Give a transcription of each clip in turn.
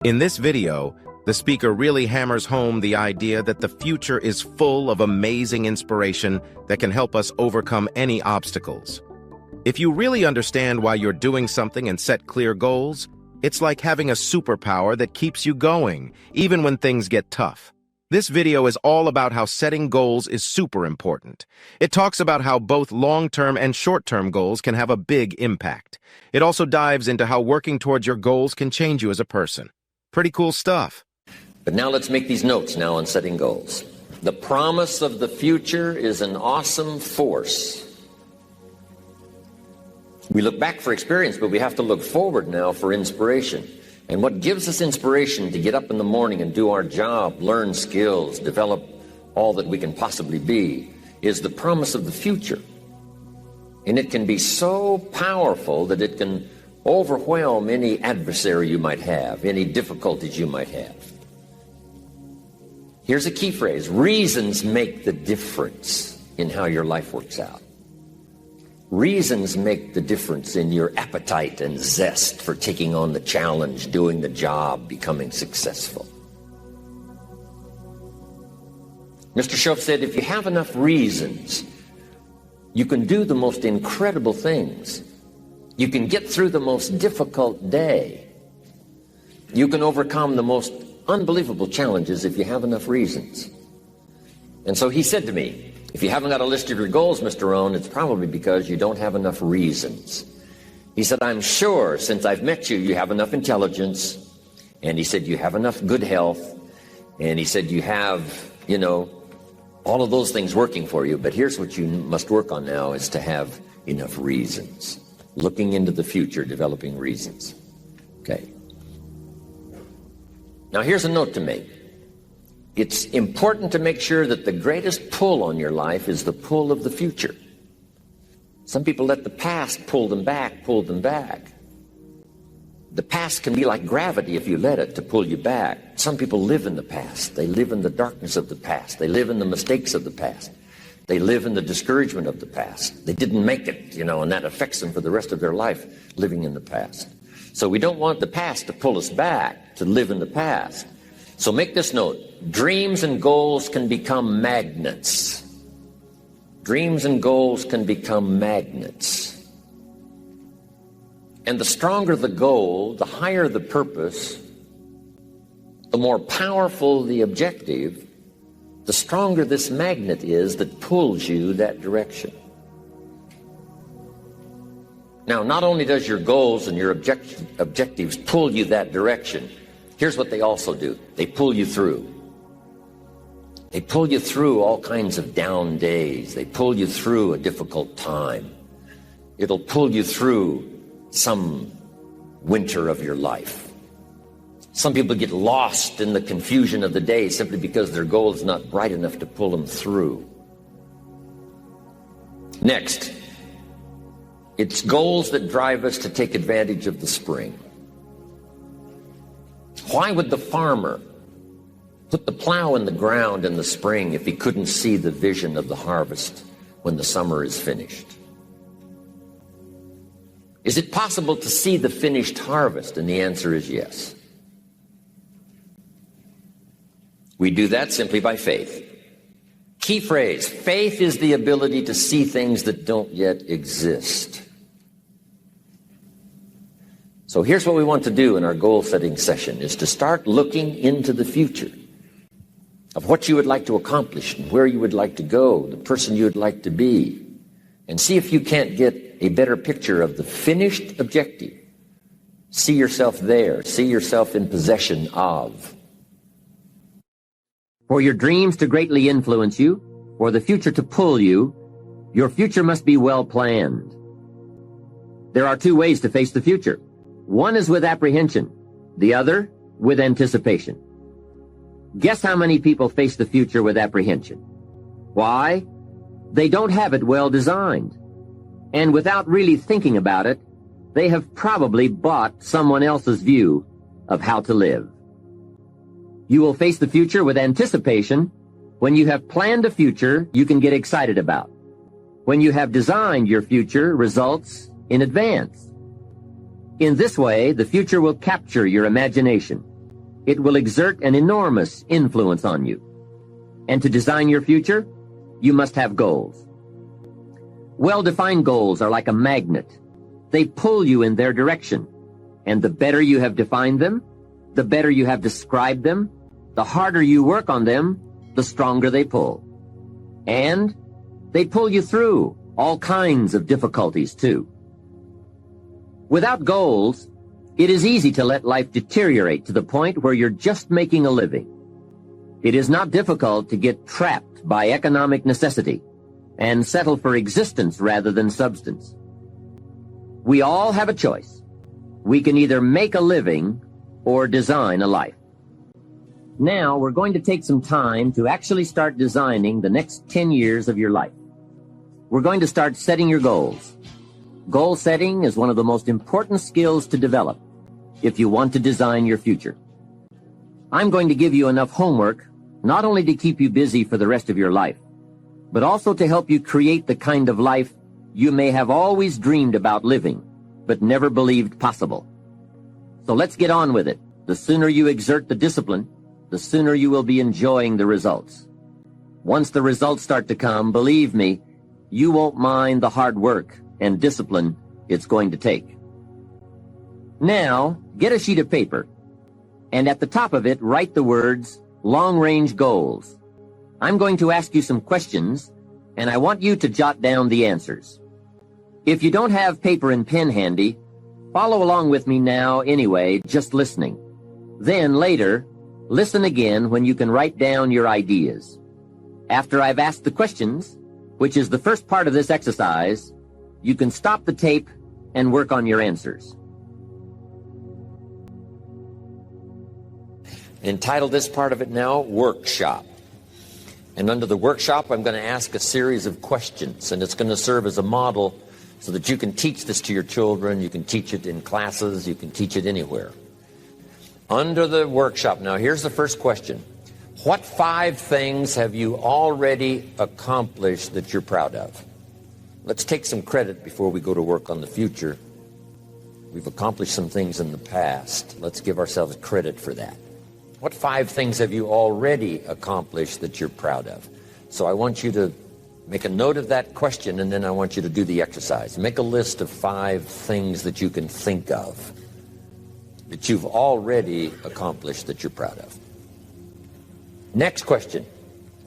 In this video, the speaker really hammers home the idea that the future is full of amazing inspiration that can help us overcome any obstacles. If you really understand why you're doing something and set clear goals, it's like having a superpower that keeps you going, even when things get tough. This video is all about how setting goals is super important. It talks about how both long-term and short-term goals can have a big impact. It also dives into how working towards your goals can change you as a person. Pretty cool stuff. But now let's make these notes now on setting goals. The promise of the future is an awesome force. We look back for experience, but we have to look forward now for inspiration. And what gives us inspiration to get up in the morning and do our job, learn skills, develop all that we can possibly be, is the promise of the future. And it can be so powerful that it can overwhelm any adversary you might have, any difficulties you might have. Here's a key phrase: reasons make the difference in how your life works out. Reasons make the difference in your appetite and zest for taking on the challenge, doing the job, becoming successful. Mr. Shoaff said, if you have enough reasons, you can do the most incredible things. You can get through the most difficult day. You can overcome the most unbelievable challenges if you have enough reasons. And so he said to me, if you haven't got a list of your goals, Mr. Rohn, it's probably because you don't have enough reasons. He said, I'm sure since I've met you, you have enough intelligence. And he said, you have enough good health. And he said, you have, all of those things working for you. But here's what you must work on now is to have enough reasons. Looking into the future, developing reasons. Okay. Now here's a note to make. It's important to make sure that the greatest pull on your life is the pull of the future. Some people let the past pull them back. The past can be like gravity if you let it to pull you back. Some people live in the past. They live in the darkness of the past. They live in the mistakes of the past. They live in the discouragement of the past. They didn't make it, and that affects them for the rest of their life, living in the past. So we don't want the past to pull us back, to live in the past. So make this note: dreams and goals can become magnets. Dreams and goals can become magnets. And the stronger the goal, the higher the purpose, the more powerful the objective, the stronger this magnet is that pulls you that direction. Now, not only does your goals and your objectives pull you that direction, here's what they also do. They pull you through. They pull you through all kinds of down days. They pull you through a difficult time. It'll pull you through some winter of your life. Some people get lost in the confusion of the day simply because their goal is not bright enough to pull them through. Next, it's goals that drive us to take advantage of the spring. Why would the farmer put the plow in the ground in the spring if he couldn't see the vision of the harvest when the summer is finished? Is it possible to see the finished harvest? And the answer is yes. We do that simply by faith. Key phrase: faith is the ability to see things that don't yet exist. So here's what we want to do in our goal-setting session, is to start looking into the future of what you would like to accomplish and where you would like to go, the person you would like to be, and see if you can't get a better picture of the finished objective. See yourself there. See yourself in possession of. For your dreams to greatly influence you, for the future to pull you, your future must be well planned. There are two ways to face the future. One is with apprehension, the other with anticipation. Guess how many people face the future with apprehension? Why? They don't have it well designed. And without really thinking about it, they have probably bought someone else's view of how to live. You will face the future with anticipation when you have planned a future you can get excited about. When you have designed your future results in advance. In this way, the future will capture your imagination, It will exert an enormous influence on you. And to design your future, you must have goals. Well-defined goals are like a magnet. They pull you in their direction. And the better you have defined them, the better you have described them, the harder you work on them, the stronger they pull. And they pull you through all kinds of difficulties, too. Without goals, it is easy to let life deteriorate to the point where you're just making a living. It is not difficult to get trapped by economic necessity and settle for existence rather than substance. We all have a choice. We can either make a living or design a life. Now we're going to take some time to actually start designing the next 10 years of your life. We're going to start setting your goals. Goal setting is one of the most important skills to develop if you want to design your future. I'm going to give you enough homework not only to keep you busy for the rest of your life, but also to help you create the kind of life you may have always dreamed about living, but never believed possible. So let's get on with it. The sooner you exert the discipline, the sooner you will be enjoying the results. Once the results start to come, believe me, you won't mind the hard work and discipline it's going to take. Now, get a sheet of paper, and at the top of it, write the words, long-range goals. I'm going to ask you some questions, and I want you to jot down the answers. If you don't have paper and pen handy, follow along with me now anyway, just listening. Then later, listen again when you can write down your ideas. After I've asked the questions, which is the first part of this exercise, you can stop the tape and work on your answers. Entitle this part of it now, Workshop. And under the workshop, I'm going to ask a series of questions, and it's going to serve as a model so that you can teach this to your children, you can teach it in classes, you can teach it anywhere. Under the workshop, now here's the first question. What 5 things have you already accomplished that you're proud of? Let's take some credit before we go to work on the future. We've accomplished some things in the past. Let's give ourselves credit for that. What 5 things have you already accomplished that you're proud of? So I want you to make a note of that question, and then I want you to do the exercise. Make a list of 5 things that you can think of that you've already accomplished that you're proud of. Next question.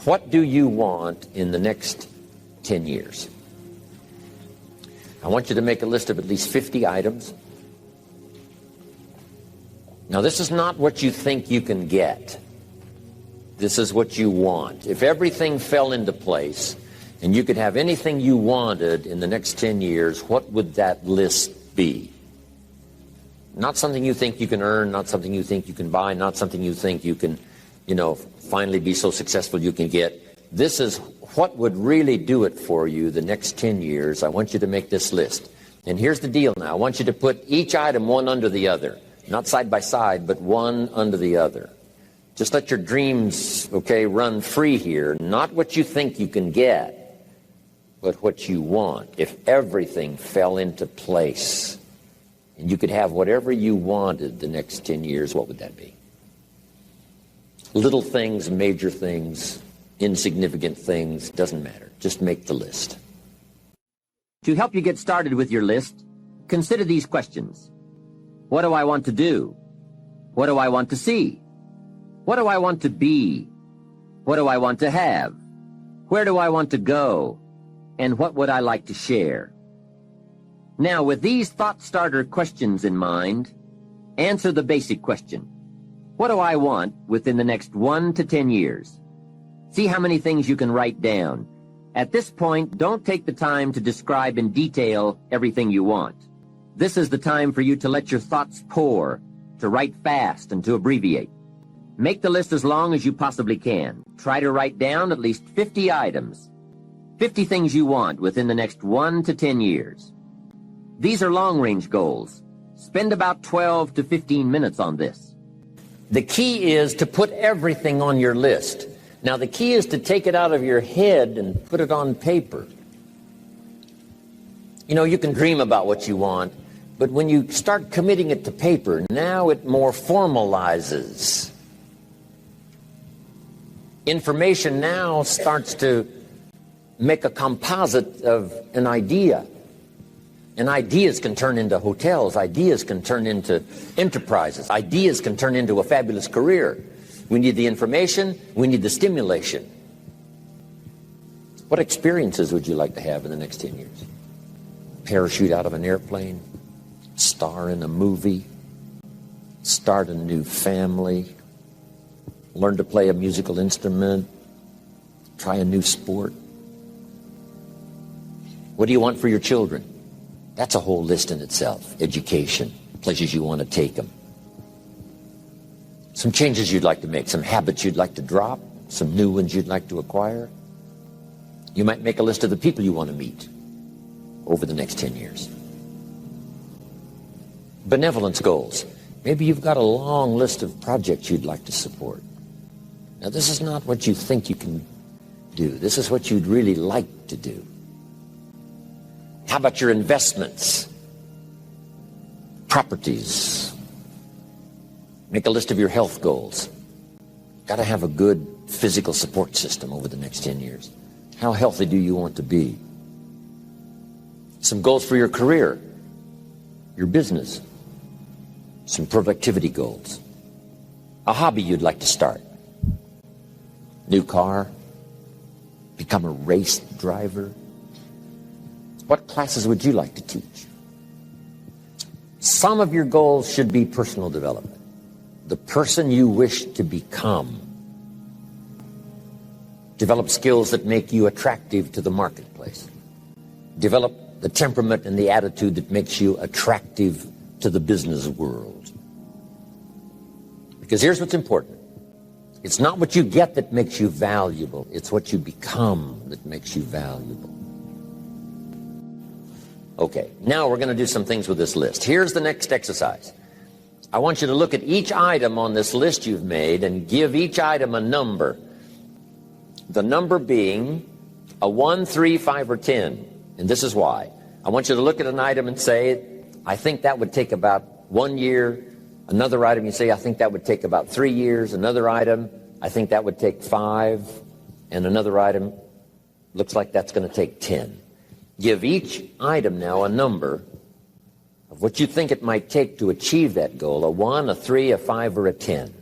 What do you want in the next 10 years? I want you to make a list of at least 50 items. Now, this is not what you think you can get. This is what you want. If everything fell into place and you could have anything you wanted in the next 10 years, what would that list be? Not something you think you can earn, not something you think you can buy, not something you think you can, finally be so successful you can get. This is what would really do it for you the next 10 years. I want you to make this list. And here's the deal now. I want you to put each item one under the other. Not side by side, but one under the other. Just let your dreams, run free here. Not what you think you can get, but what you want. If everything fell into place and you could have whatever you wanted the next 10 years, what would that be? Little things, major things, insignificant things, doesn't matter. Just make the list. To help you get started with your list, consider these questions. What do I want to do? What do I want to see? What do I want to be? What do I want to have? Where do I want to go? And what would I like to share? Now, with these thought starter questions in mind, answer the basic question. What do I want within the next 1 to 10 years? See how many things you can write down. At this point, don't take the time to describe in detail everything you want. This is the time for you to let your thoughts pour, to write fast and to abbreviate. Make the list as long as you possibly can. Try to write down at least 50 items. 50 things you want within the next 1 to 10 years. These are long-range goals. Spend about 12 to 15 minutes on this. The key is to put everything on your list. Now, the key is to take it out of your head and put it on paper. You can dream about what you want, but when you start committing it to paper, now it more formalizes. Information now starts to make a composite of an idea. And ideas can turn into hotels. Ideas can turn into enterprises. Ideas can turn into a fabulous career. We need the information. We need the stimulation. What experiences would you like to have in the next 10 years? Parachute out of an airplane, star in a movie, start a new family, learn to play a musical instrument, try a new sport. What do you want for your children? That's a whole list in itself. Education, places you want to take them. Some changes you'd like to make, some habits you'd like to drop, some new ones you'd like to acquire. You might make a list of the people you want to meet over the next 10 years. Benevolence goals. Maybe you've got a long list of projects you'd like to support. Now, this is not what you think you can do. This is what you'd really like to do. How about your investments? Properties. Make a list of your health goals. Got to have a good physical support system over the next 10 years. How healthy do you want to be? Some goals for your career, your business, some productivity goals. A hobby you'd like to start. New car, become a race driver. What classes would you like to teach? Some of your goals should be personal development. The person you wish to become. Develop skills that make you attractive to the marketplace. Develop the temperament and the attitude that makes you attractive to the business world. Because here's what's important. It's not what you get that makes you valuable. It's what you become that makes you valuable. Okay, now we're going to do some things with this list. Here's the next exercise. I want you to look at each item on this list you've made and give each item a number. The number being a 1, 3, 5, or 10. And this is why. I want you to look at an item and say, I think that would take about 1 year. Another item, you say, I think that would take about 3 years. Another item, I think that would take 5. And another item, looks like that's going to take 10. Give each item now a number of what you think it might take to achieve that goal, a 1, a 3, a 5, or a 10.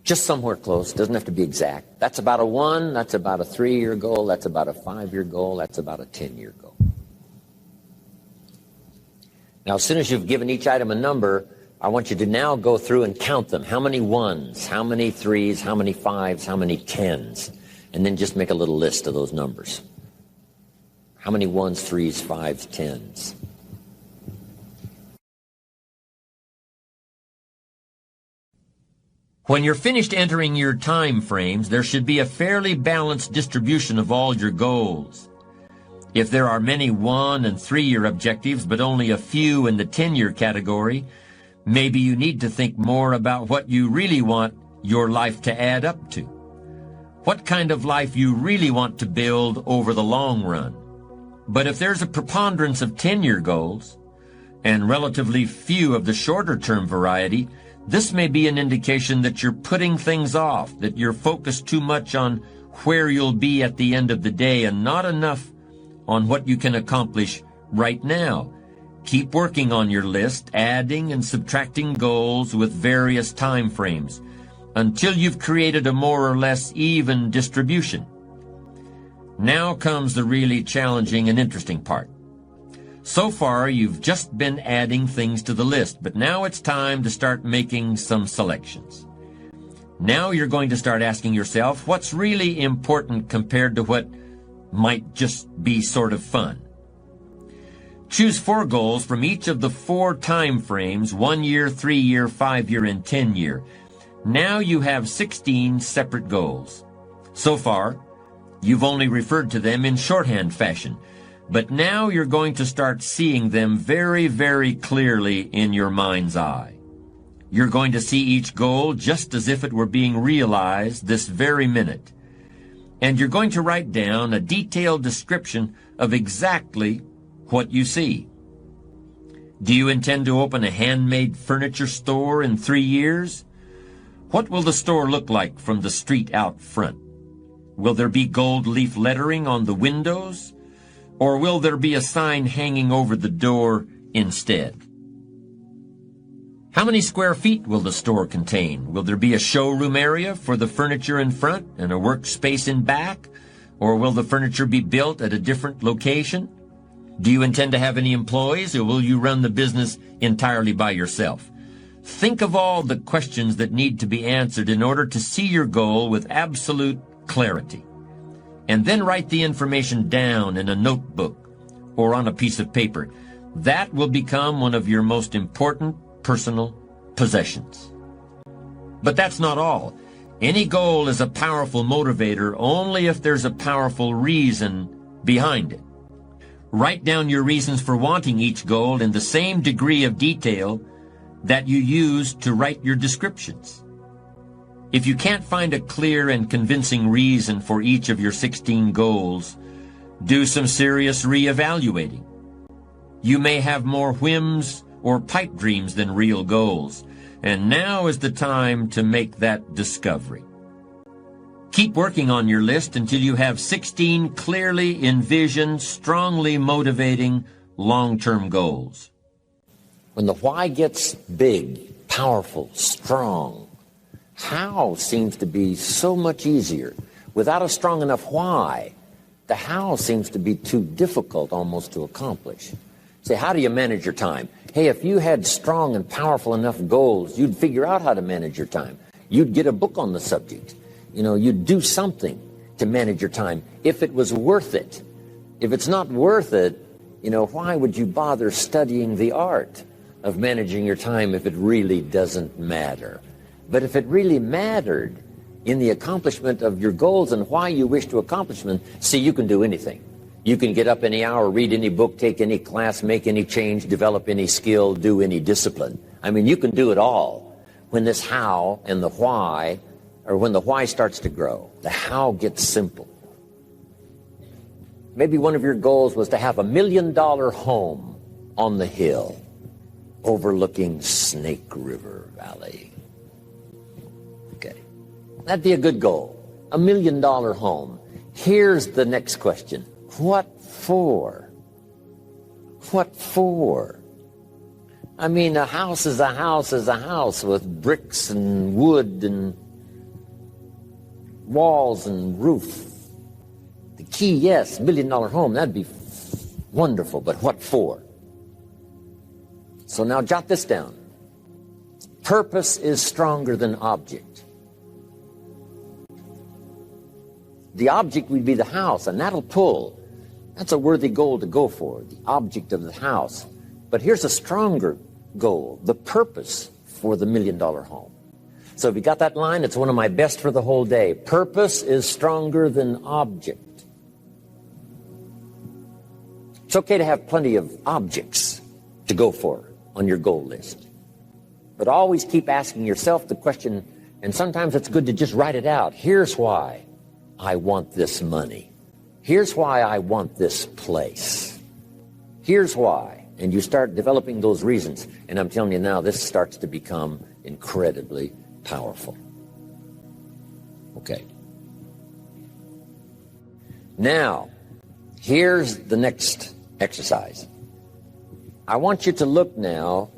Just somewhere close, doesn't have to be exact. That's about a 1, that's about a 3-year goal, that's about a 5-year goal, that's about a 10-year goal. Now, as soon as you've given each item a number, I want you to now go through and count them. How many 1s, how many 3s, how many 5s, how many 10s? And then just make a little list of those numbers. How many 1s, 3s, 5s, 10s? When you're finished entering your time frames, there should be a fairly balanced distribution of all your goals. If there are many 1- and 3-year objectives, but only a few in the 10-year category, maybe you need to think more about what you really want your life to add up to. What kind of life you really want to build over the long run. But if there's a preponderance of 10-year goals, and relatively few of the shorter-term variety, this may be an indication that you're putting things off, that you're focused too much on where you'll be at the end of the day and not enough on what you can accomplish right now. Keep working on your list, adding and subtracting goals with various time frames until you've created a more or less even distribution. Now comes the really challenging and interesting part. So far, you've just been adding things to the list, but now it's time to start making some selections. Now you're going to start asking yourself, what's really important compared to what might just be sort of fun? Choose 4 goals from each of the 4 time frames, 1 year, 3 year, 5 year, and 10 year. Now you have 16 separate goals. So far, you've only referred to them in shorthand fashion. But now you're going to start seeing them very, very clearly in your mind's eye. You're going to see each goal just as if it were being realized this very minute. And you're going to write down a detailed description of exactly what you see. Do you intend to open a handmade furniture store in 3 years? What will the store look like from the street out front? Will there be gold leaf lettering on the windows? Or will there be a sign hanging over the door instead? How many square feet will the store contain? Will there be a showroom area for the furniture in front and a workspace in back? Or will the furniture be built at a different location? Do you intend to have any employees, or will you run the business entirely by yourself? Think of all the questions that need to be answered in order to see your goal with absolute clarity. And then write the information down in a notebook or on a piece of paper. That will become one of your most important personal possessions. But that's not all. Any goal is a powerful motivator only if there's a powerful reason behind it. Write down your reasons for wanting each goal in the same degree of detail that you use to write your descriptions. If you can't find a clear and convincing reason for each of your 16 goals, do some serious reevaluating. You may have more whims or pipe dreams than real goals, and now is the time to make that discovery. Keep working on your list until you have 16 clearly envisioned, strongly motivating, long-term goals. When the why gets big, powerful, strong, how seems to be so much easier. Without a strong enough why, the how seems to be too difficult almost to accomplish. Say, how do you manage your time? Hey, if you had strong and powerful enough goals, you'd figure out how to manage your time. You'd get a book on the subject. You'd do something to manage your time if it was worth it. If it's not worth it, why would you bother studying the art of managing your time if it really doesn't matter? But if it really mattered in the accomplishment of your goals and why you wish to accomplish them, see, you can do anything. You can get up any hour, read any book, take any class, make any change, develop any skill, do any discipline. You can do it all when this how and the why, or when the why starts to grow. The how gets simple. Maybe one of your goals was to have $1 million home on the hill overlooking Snake River Valley. Okay, that'd be a good goal. $1 million home. Here's the next question. What for? What for? A house is a house is a house with bricks and wood and walls and roof. The key, yes, $1 million home, that'd be wonderful, but what for? So now jot this down. Purpose is stronger than object. The object would be the house, and that'll pull. That's a worthy goal to go for, the object of the house. But here's a stronger goal, the purpose for the $1 million home. So if you got that line, it's one of my best for the whole day. Purpose is stronger than object. It's okay to have plenty of objects to go for on your goal list. But always keep asking yourself the question, and sometimes it's good to just write it out. Here's why I want this money. Here's why I want this place. Here's why. And you start developing those reasons. And I'm telling you now, this starts to become incredibly powerful. Okay. Now, here's the next exercise. I want you to look now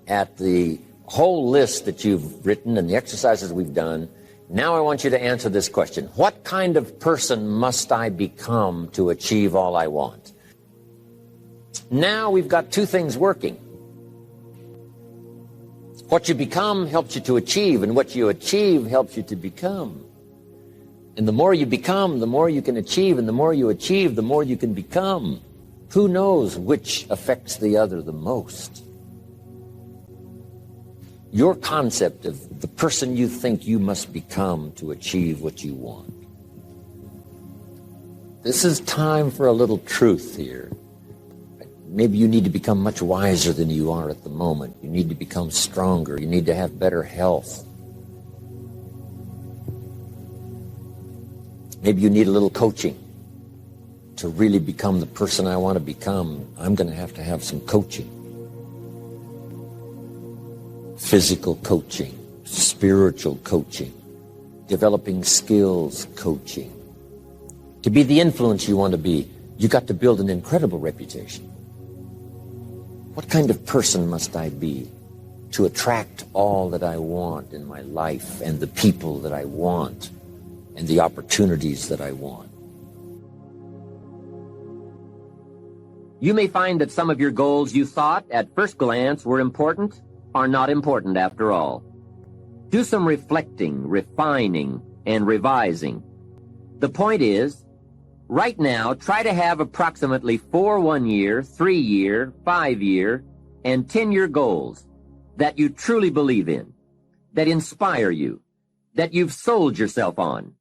at the whole list that you've written and the exercises we've done. Now I want you to answer this question. What kind of person must I become to achieve all I want? Now we've got two things working. What you become helps you to achieve, and what you achieve helps you to become. And the more you become, the more you can achieve, and the more you achieve, the more you can become. Who knows which affects the other the most? Your concept of the person you think you must become to achieve what you want. This is time for a little truth here. Maybe you need to become much wiser than you are at the moment. You need to become stronger. You need to have better health. Maybe you need a little coaching to really become the person I want to become. I'm going to have some coaching. Physical coaching, spiritual coaching, developing skills coaching. To be the influence you want to be, you got to build an incredible reputation. What kind of person must I be to attract all that I want in my life and the people that I want and the opportunities that I want? You may find that some of your goals you thought at first glance were important are not important after all. Do some reflecting, refining, and revising. The point is, right now, try to have approximately 4 1-year, 3-year, 5-year, and 10-year goals that you truly believe in, that inspire you, that you've sold yourself on.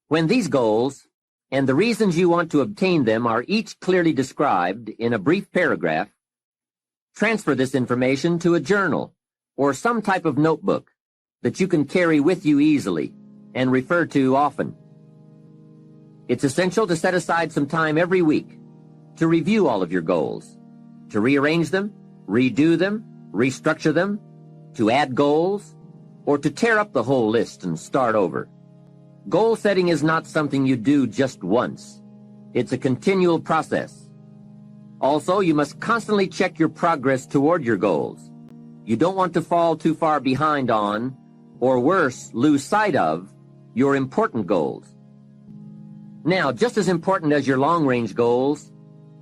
When these goals and the reasons you want to obtain them are each clearly described in a brief paragraph, transfer this information to a journal or some type of notebook that you can carry with you easily and refer to often. It's essential to set aside some time every week to review all of your goals, to rearrange them, redo them, restructure them, to add goals, or to tear up the whole list and start over. Goal setting is not something you do just once. It's a continual process. Also, you must constantly check your progress toward your goals. You don't want to fall too far behind on, or worse, lose sight of, your important goals. Now, just as important as your long-range goals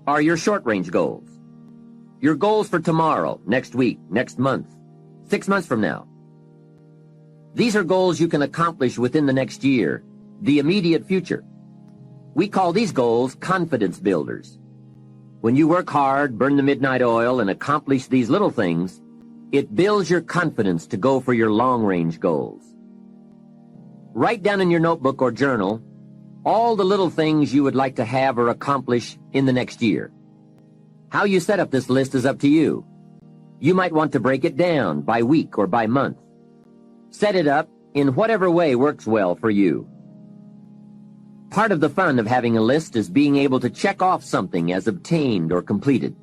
are your short-range goals. Your goals for tomorrow, next week, next month, 6 months from now. These are goals you can accomplish within the next year, the immediate future. We call these goals confidence builders. When you work hard, burn the midnight oil, and accomplish these little things, it builds your confidence to go for your long-range goals. Write down in your notebook or journal all the little things you would like to have or accomplish in the next year. How you set up this list is up to you. You might want to break it down by week or by month. Set it up in whatever way works well for you. Part of the fun of having a list is being able to check off something as obtained or completed.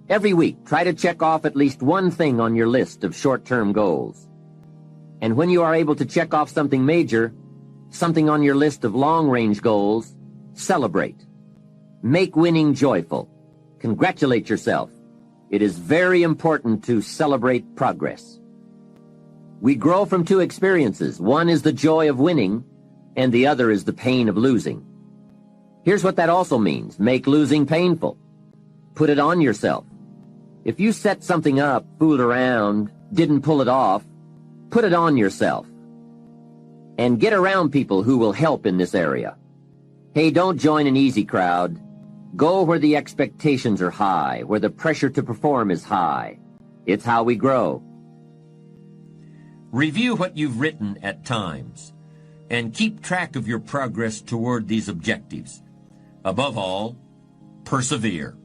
Every week, try to check off at least one thing on your list of short-term goals. And when you are able to check off something major, something on your list of long-range goals, celebrate. Make winning joyful. Congratulate yourself. It is very important to celebrate progress. We grow from 2 experiences. One is the joy of winning, and the other is the pain of losing. Here's what that also means. Make losing painful. Put it on yourself. If you set something up, fooled around, didn't pull it off, put it on yourself. And get around people who will help in this area. Hey, don't join an easy crowd. Go where the expectations are high, where the pressure to perform is high. It's how we grow. Review what you've written at times, and keep track of your progress toward these objectives. Above all, persevere.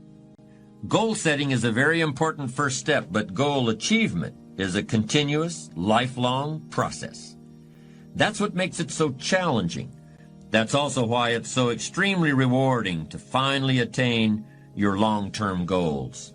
Goal setting is a very important first step, but goal achievement is a continuous, lifelong process. That's what makes it so challenging. That's also why it's so extremely rewarding to finally attain your long-term goals.